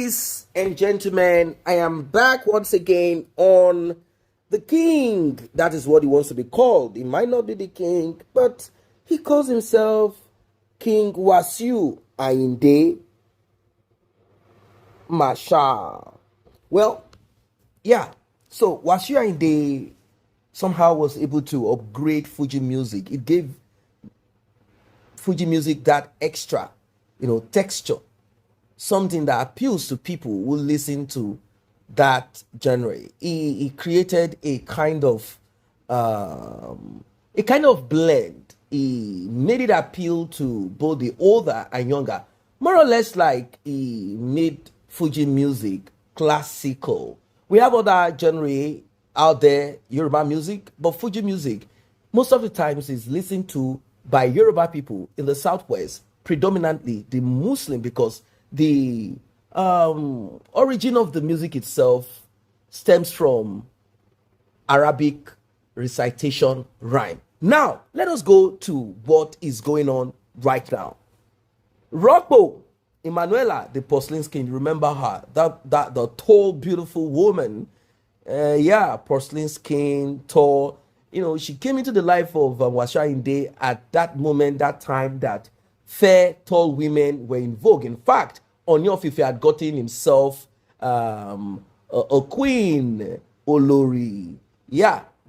Ladies and gentlemen, I am back once again on the king. That is what he wants to be called. He might not be the king, but he calls himself King Wasiu Ayinde Masha. Well, yeah. So Wasiu Ayinde somehow was able to upgrade Fuji music. It gave Fuji music that extra, texture, something that appeals to people who listen to that genre. He created a kind of blend. He made it appeal to both the older and younger, more or less like he made Fuji music classical. We have other genre out there, Yoruba music, but Fuji music most of the times is listened to by Yoruba people in the Southwest, predominantly the Muslim, because the origin of the music itself stems from Arabic recitation rhyme. Now, let us go to what is going on right now. Ropo, Emmanuela, the porcelain skin, remember her? That the tall, beautiful woman. Porcelain skin, tall. She came into the life of Wasiu Ayinde at that moment, that time that fair, tall women were in vogue. In fact, Ooni of Ife had gotten himself a queen, Olori.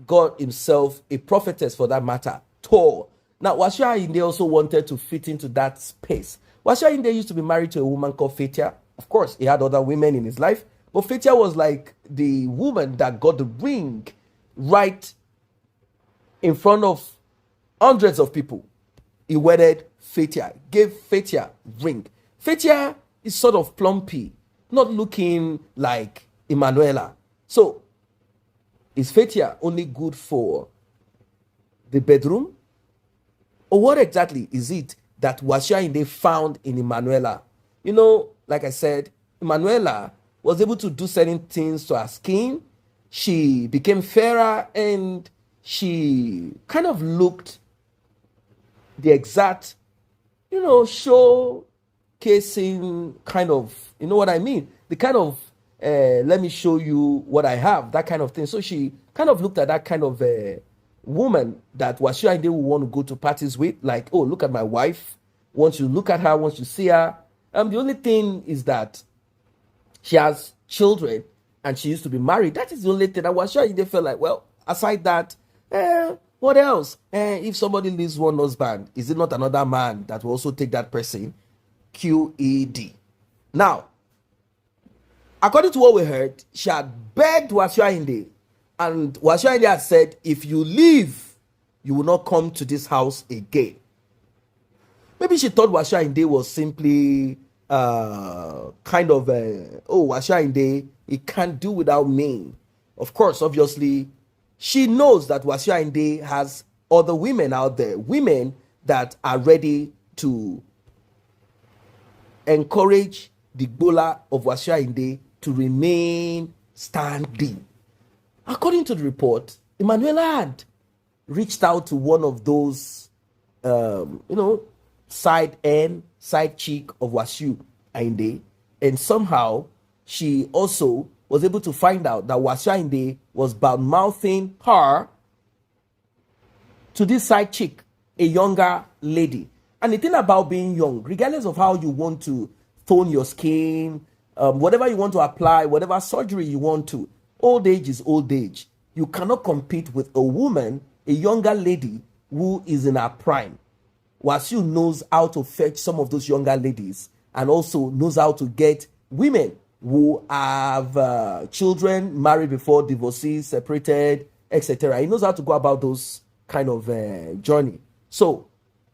Got himself a prophetess for that matter, tall. Now, Wasiu Ayinde also wanted to fit into that space. Wasiu Ayinde used to be married to a woman called Fetia. Of course, he had other women in his life, but Fetia was like the woman that got the ring right in front of hundreds of people. He wedded Fetia, gave Fetia ring. Fetia is sort of plumpy, not looking like Emmanuela. So, is Fetia only good for the bedroom? Or what exactly is it that Wasiu Ayinde found in Emmanuela? Like I said, Emmanuela was able to do certain things to her skin. She became fairer and she kind of looked the exact, showcasing kind of, you know what I mean? The kind of, let me show you what I have, that kind of thing. So she kind of looked at that kind of woman that Wasiu Ayinde would want to go to parties with, like, oh, look at my wife. Once you look at her, once you see her, the only thing is that she has children and she used to be married. That is the only thing that Wasiu Ayinde felt like, well, aside that, what else? If somebody leaves one husband, is it not another man that will also take that person? QED. Now, according to what we heard, she had begged Wasiu Ayinde, and Wasiu Ayinde had said, if you leave, you will not come to this house again. Maybe she thought Wasiu Ayinde was simply Wasiu Ayinde, he can't do without me. Of course, obviously, she knows that Wasiu Ayinde has other women out there, women that are ready to encourage the gbola of Wasiu Ayinde to remain standing. According to the report, Emmanuela had reached out to one of those, side chick of Wasiu Ayinde, and somehow she also was able to find out that Wasiu Ayinde was bad-mouthing her to this side chick, a younger lady. And the thing about being young, regardless of how you want to tone your skin, whatever you want to apply, whatever surgery you want to, old age is old age. You cannot compete with a woman, a younger lady who is in her prime. Wasiu knows how to fetch some of those younger ladies and also knows how to get women who have children, married before, divorcees, separated, etc. He knows how to go about those kind of journey. So,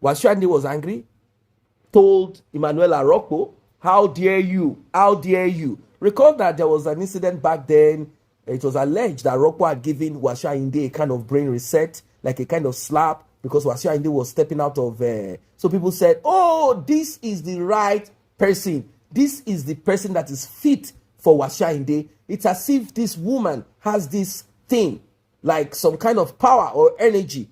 Wasiu Ayinde was angry, told Emmanuela Ropo, how dare you, how dare you. Recall that there was an incident back then. It was alleged that Ropo had given Wasiu Ayinde a kind of brain reset, like a kind of slap, because Wasiu Ayinde was stepping out of... so people said, oh, this is the right person. This is the person that is fit for Wasiu Ayinde. It's as if this woman has this thing, like some kind of power or energy.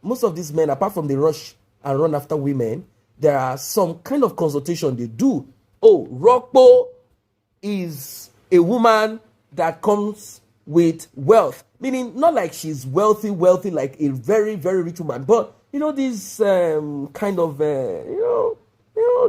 Most of these men, apart from the rush and run after women, there are some kind of consultation they do. Oh, Ropo, is a woman that comes with wealth, meaning not like she's wealthy like a very, very rich woman, but this kind of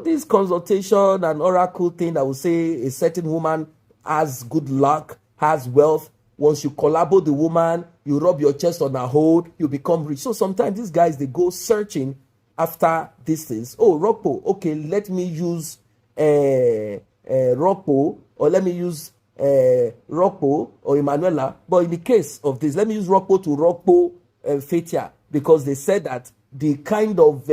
this consultation and oracle thing that will say a certain woman has good luck, has wealth. Once you collabo the woman, you rub your chest on her hold, you become rich. So sometimes these guys, they go searching after these things. Oh, Ropo, okay, let me use Ropo, or let me use Ropo or Emmanuela. But in the case of this, let me use Ropo to Ropo Fetia, because they said that the kind of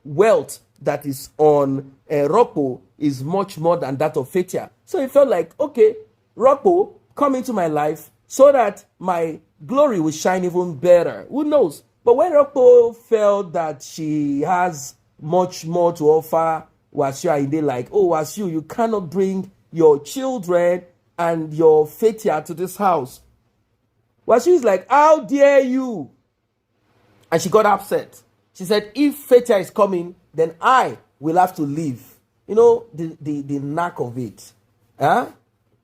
wealth that is on Ropo is much more than that of Fetia. So it felt like, okay, Ropo, come into my life so that my glory will shine even better. Who knows? But when Ropo felt that she has much more to offer Wasiu Ayinde, like, oh, Wasiu, you cannot bring your children and your Fetia to this house. Wasiu is like, how dare you? And she got upset. She said, if Fetia is coming, then I will have to leave. The knack of it. Huh?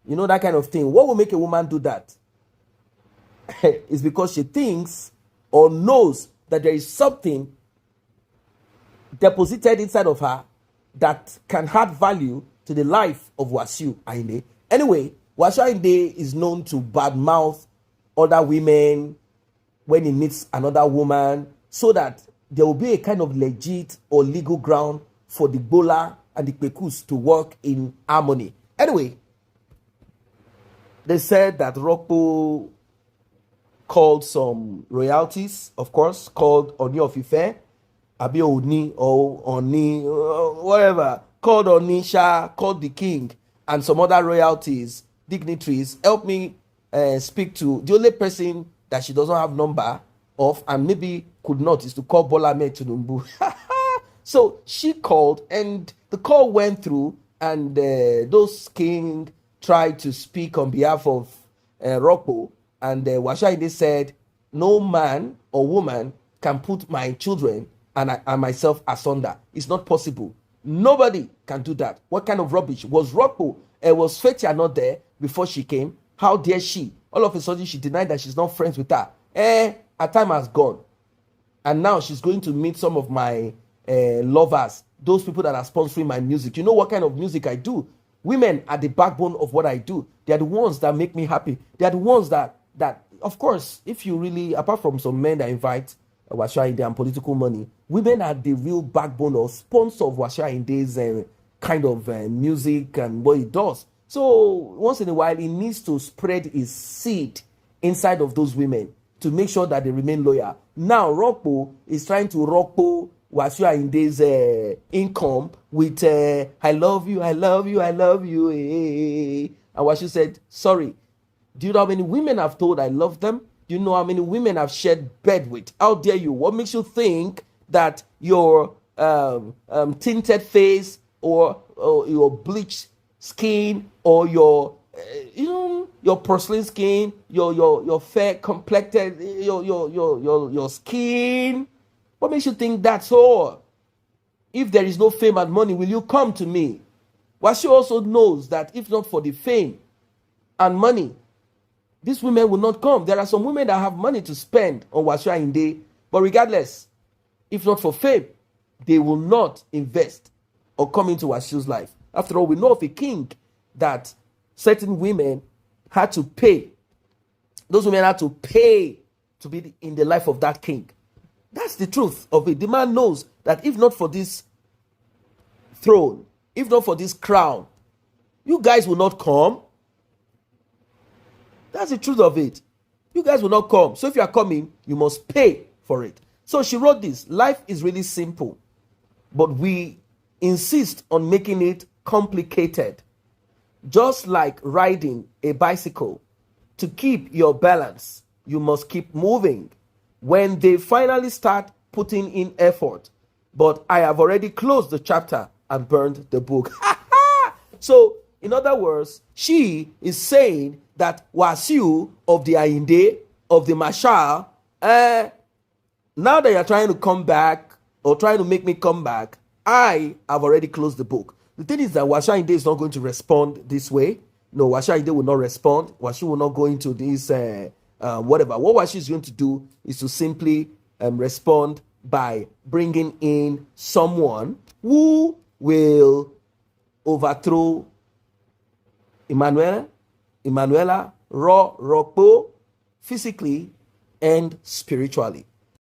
That kind of thing. What will make a woman do that? It's because she thinks or knows that there is something deposited inside of her that can add value to the life of Wasiu Ayinde. Anyway, Wasiu Ayinde is known to badmouth other women when he meets another woman, so that there will be a kind of legit or legal ground for the Bola and the Pekus to work in harmony. Anyway, they said that Ropo called some royalties, of course, called Oni of Ife, Abi Oni or Oni, whatever, called Onisha, called the king, and some other royalties, dignitaries. Help me speak to the only person that she doesn't have number of, and maybe could not, is to call Bola Ahmed Tinubu. So she called, and the call went through, and those king tried to speak on behalf of Ropo, and Wasiu Ayinde said, no man or woman can put my children and myself asunder. It's not possible. Nobody can do that. What kind of rubbish? Was Ropo, was Fetia not there before she came? How dare she? All of a sudden, she denied that she's not friends with her. Her time has gone. And now she's going to meet some of my lovers, those people that are sponsoring my music. You know what kind of music I do? Women are the backbone of what I do. They're the ones that make me happy. They're the ones that of course, if you really, apart from some men that invite Wasiu Ayinde and political money, women are the real backbone or sponsor of Wasiu Ayinde's kind of music and what he does. So once in a while, he needs to spread his seed inside of those women to make sure that they remain loyal. Now, Ropo is trying to Ropo Wasiu Ayinde's income with I love you, I love you, I love you. And Wasiu said, sorry, do you know how many women I've told I love them? Do you know how many women I've shared bed with? How dare you? What makes you think that your tinted face or your bleached skin or your your porcelain skin, your fair complected, your skin, what makes you think that's all? If there is no fame and money, will you come to me? Wasiu also knows that if not for the fame and money, these women will not come. There are some women that have money to spend on Wasiu Ayinde, but regardless, if not for fame, they will not invest or come into Wasiu's life. After all, we know of a king that certain women had to pay. Those women had to pay to be in the life of that king. That's the truth of it. The man knows that if not for this throne, if not for this crown, you guys will not come. That's the truth of it. You guys will not come. So if you are coming, you must pay for it. So she wrote this. Life is really simple, but we insist on making it complicated. Just like riding a bicycle. To keep your balance, you must keep moving. When they finally start putting in effort, but I have already closed the chapter and burned the book. So, in other words, she is saying that Wasiu of the Ayinde, of the Marshal, now that you're trying to come back or trying to make me come back, I have already closed the book. The thing is that Wasiu Ayinde is not going to respond this way. No, Wasiu Ayinde will not respond. Wasiu will not go into this whatever. What Wasiu is going to do is to simply respond by bringing in someone who will overthrow Emmanuela, Ropo, physically and spiritually.